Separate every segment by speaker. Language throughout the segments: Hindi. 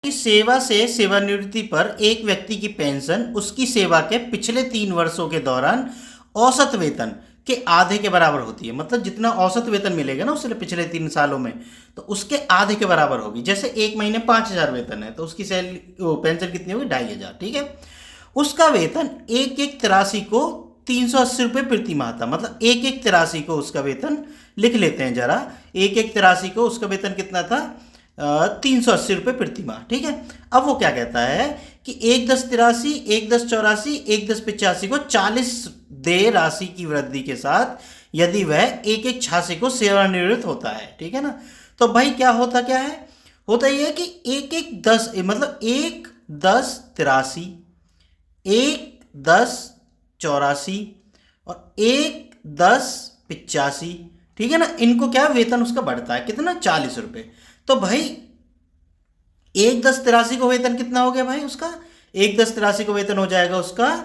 Speaker 1: कि सेवा से सेवानिवृत्ति पर एक व्यक्ति की पेंशन उसकी सेवा के पिछले 3 वर्षों के दौरान औसत वेतन के आधे के बराबर होती है। मतलब जितना औसत वेतन मिलेगा ना उससे पिछले 3 सालों में, तो उसके आधे के बराबर होगी। जैसे एक महीने 5,000 वेतन है तो उसकी सैलरी पेंशन कितनी होगी, 2,500। ठीक है, उसका वेतन एक एक तिरासी को 380 रुपये प्रति माह था। मतलब एक एक तिरासी को उसका वेतन लिख लेते हैं जरा, एक एक तिरासी को उसका वेतन कितना था, 380 रुपये प्रति माह। ठीक है, अब वो क्या कहता है कि 1/10/83, 1/10/84, 1/10/85 को 40 देय राशि की वृद्धि के साथ यदि वह 1/1/86 को सेवानिवृत्त होता है। ठीक है ना, तो भाई क्या होता, क्या है, होता ये है कि 1/1/10 मतलब 1/10/83, 1/10/84 और 1/10/85। ठीक है ना, इनको क्या वेतन उसका बढ़ता है कितना, 40 रुपये। तो भाई 1/10/83 को वेतन कितना हो गया भाई उसका, 1/10/83 को वेतन हो जाएगा उसका,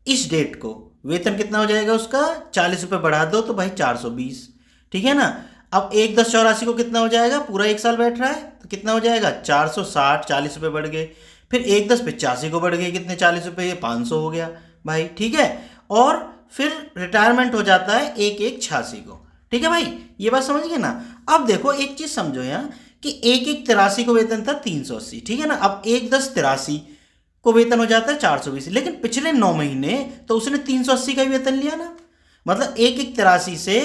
Speaker 1: इस डेट को वेतन कितना हो जाएगा उसका, 40 रुपये बढ़ा दो तो भाई 420। ठीक है ना, अब 1/10/84 को कितना हो जाएगा, पूरा 1 साल बैठ रहा है तो कितना हो जाएगा, 460, 40 रुपये बढ़ गए। फिर 1/10/85 को बढ़ गए कितने, 40 रुपये, ये 500 हो गया भाई। ठीक है, और फिर रिटायरमेंट हो जाता है 1/1/86 को। ठीक है भाई, ये बात समझ गए ना। अब देखो एक चीज समझो यहाँ कि 1/1/83 को वेतन था 380। ठीक है ना, अब 1/10/83 को वेतन हो जाता है 420, लेकिन पिछले 9 महीने तो उसने 380 का ही वेतन लिया ना। मतलब 1/1/83 से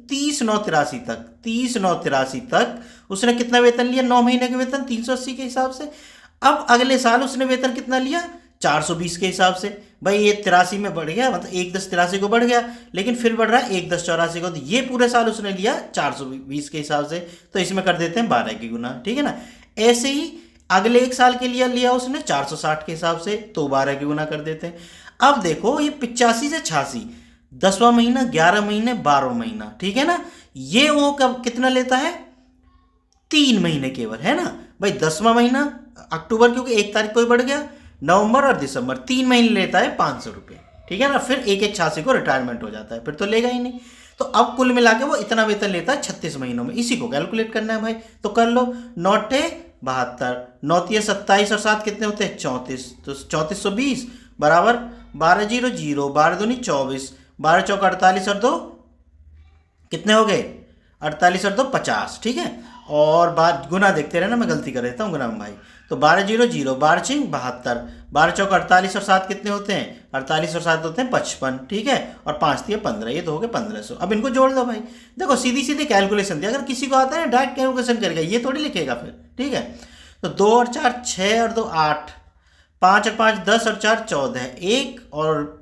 Speaker 1: 30/9/83 तक, 30/9/83 तक उसने कितना वेतन लिया, 9 महीने के वेतन 380 के हिसाब से। अब अगले साल उसने वेतन कितना लिया, 420 के हिसाब से। भाई ये 83 में बढ़ गया, मतलब 1/10/83 को बढ़ गया, लेकिन फिर बढ़ रहा है 1/10/84 को। तो ये पूरे साल उसने लिया 420 के हिसाब से, तो इसमें कर देते हैं 12 की गुना। ठीक है ना, ऐसे ही अगले 1 साल के लिए लिया उसने 460 के हिसाब से, तो 12 की गुना कर देते हैं। अब देखो ये 85 से 86, 10वां महीना, 11 महीने, 12वां महीना। ठीक है ना, ये वो कब कितना लेता है, 3 महीने केवल, है ना भाई। 10वां महीना अक्टूबर, क्योंकि 1 तारीख को ही बढ़ गया, नवंबर और दिसंबर 3 महीने लेता है 500 रुपये। ठीक है ना, फिर 1/1/86 को रिटायरमेंट हो जाता है, फिर तो लेगा ही नहीं। तो अब कुल मिला के वो इतना वेतन लेता है 36 महीनों में। इसी को कैलकुलेट करना है भाई, तो कर लो। 9×8 = 72, 9×3 = 27 और 7 कितने होते हैं, 34। तो 3420 बराबर 12/0 12×2 = 24, 12×4 = 48 और 2 कितने हो गए, 48 और 2 50। ठीक है, और बात गुना देखते रहना, मैं गलती कर देता हूँ गुना में भाई। तो 12×0 12×6 = 72, 12×4 = 48 और 7 कितने होते हैं, 48 और 7 होते हैं 55। ठीक है, और 5×3 = 15, ये तो हो गए 1500। अब इनको जोड़ दो भाई। देखो सीधी सीधी कैलकुलेशन थी, अगर किसी को आता है ना डायरेक्ट कैलकुलेशन करेगा, ये थोड़ी लिखेगा फिर। ठीक है, तो 2 और 4 6 और 2 8, 5 और 5 10 और 4 14, 1 और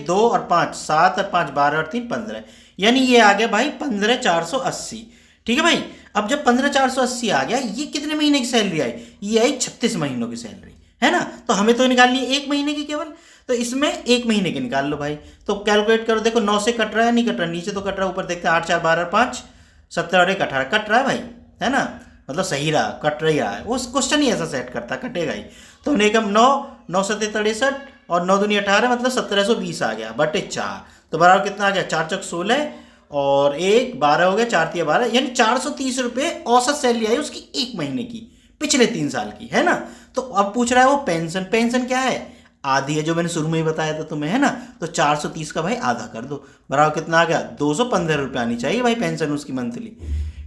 Speaker 1: 2 और 5 7 और 5 12 और 3 15, यानी ये आ गया भाई 15,480। ठीक है भाई, अब जब 15,480 आ गया, ये कितने महीने की सैलरी आई, ये आई 36 महीनों की सैलरी, है ना। तो हमें तो निकालनी है 1 महीने की केवल, तो इसमें 1 महीने की निकाल लो भाई। तो कैलकुलेट करो, देखो 9 से कट रहा है, नहीं कट रहा, नीचे तो कट रहा है, ऊपर देखते हैं 8 4 12 5 17 और 1 18, कट रहा है भाई, है ना। मतलब सही रहा, कट रही रहा है, वो क्वेश्चन ही ऐसा सेट करता, कटेगा ही। तो निगम 9 9 7 63 और 9 दूनी 18, मतलब 1720 आ गया बटे 4। तो बराबर कितना आ गया, 4 चौक 16 और 1 12 हो गया, 4 3 12, यानी 430 रुपये औसत सैलरी आई उसकी 1 महीने की, पिछले 3 साल की, है ना। तो अब पूछ रहा है वो पेंशन, पेंशन क्या है, आधी है, जो मैंने शुरू में ही बताया था तुम्हें, है ना। तो 430 का भाई आधा कर दो, बराबर कितना आ गया, 215 रुपये आनी चाहिए भाई पेंशन उसकी मंथली।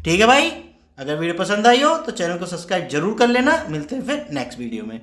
Speaker 1: ठीक है भाई, अगर वीडियो पसंद आई हो तो चैनल को सब्सक्राइब जरूर कर लेना। मिलते हैं फिर नेक्स्ट वीडियो में।